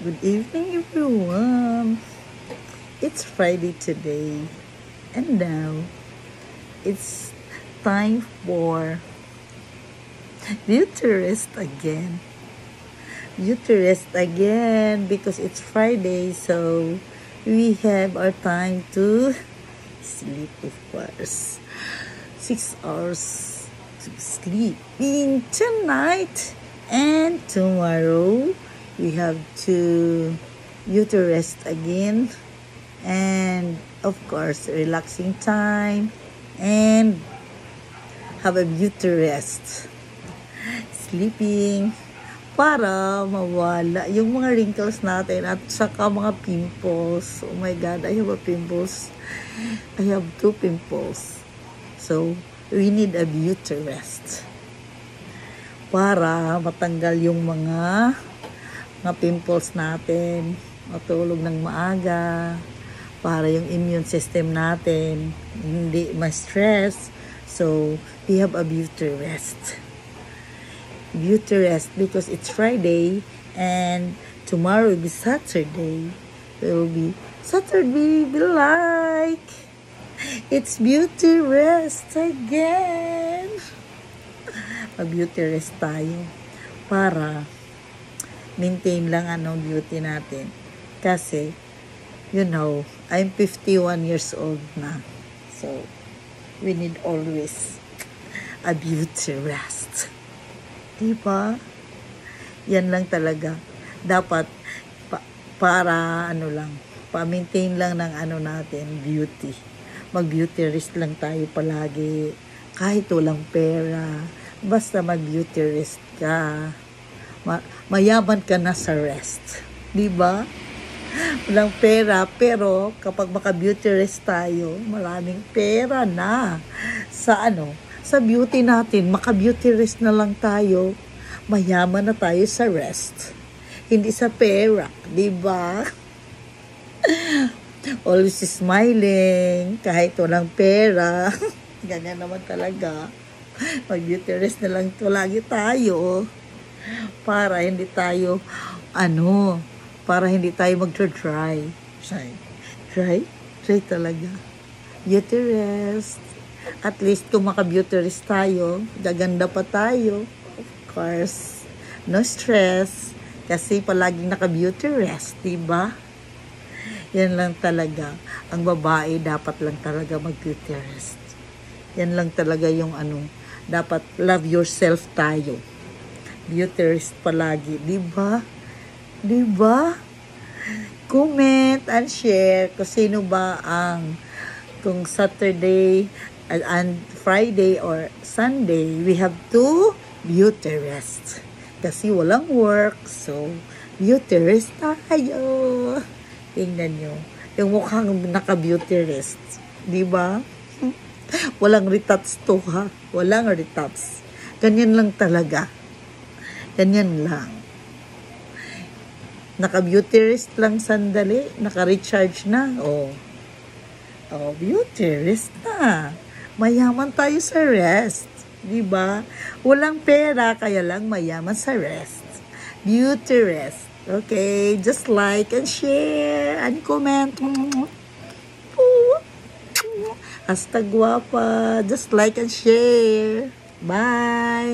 Good evening, everyone. It's Friday today, and now it's time for beauty rest again. Beauty rest again because it's Friday, so we have our time to sleep, of course. 6 hours to sleeping tonight, and tomorrow we have to beauty rest again, and of course relaxing time and have a beauty rest, sleeping para mawala yung mga wrinkles natin at saka mga pimples. Oh my god, I have a pimples. I have 2 pimples. So we need a beauty rest para matanggal yung mga pimples natin, matulog ng maaga, para yung immune system natin hindi ma-stress. So we have a beauty rest. Beauty rest because it's Friday and tomorrow will be Saturday. It will be Saturday, be like it's beauty rest again. Mag-beauty rest tayo para maintain lang beauty natin. Kasi, I'm 51 years old na. So, we need always a beauty rest. Diba? Yan lang talaga. Dapat, para pa-maintain lang ng natin, beauty. Mag-beauty rest lang tayo palagi. Kahit walang pera. Basta mag-beauty rest ka. Mayaman ka na sa rest. Diba? Walang pera, pero kapag maka-beauty rest tayo, maraming pera na. Sa beauty natin, maka-beauty rest na lang tayo. Mayaman na tayo sa rest. Hindi sa pera. Diba? Always smiling, kahit walang pera. Ganyan naman talaga. Mag-beauty rest na lang lagi tayo. Para hindi tayo, para hindi tayo mag-try. Try talaga. Beauty rest. At least kung maka-beauty rest tayo, gaganda pa tayo. Of course, no stress. Kasi palaging naka-beauty rest, diba? Yan lang talaga. Ang babae, dapat lang talaga mag-beauty rest. Yan lang talaga yung dapat love yourself tayo. Beauty rest palagi, diba? Diba? Comment and share kung sino ba kung Saturday and Friday or Sunday, we have to beauty rest. Kasi walang work, so beauty rest tayo. Tingnan nyo, yung mukhang naka-beauty rest. Diba? Walang retouch to, ha? Walang retouch. Ganyan lang talaga. Ganyan lang. Naka-beauty rest lang sandali. Naka-recharge na. Oh, beauty rest na. Mayaman tayo sa rest. Diba? Walang pera, kaya lang mayaman sa rest. Beauty rest. Okay, just like and share and comment. Hasta guapa. Just like and share. Bye.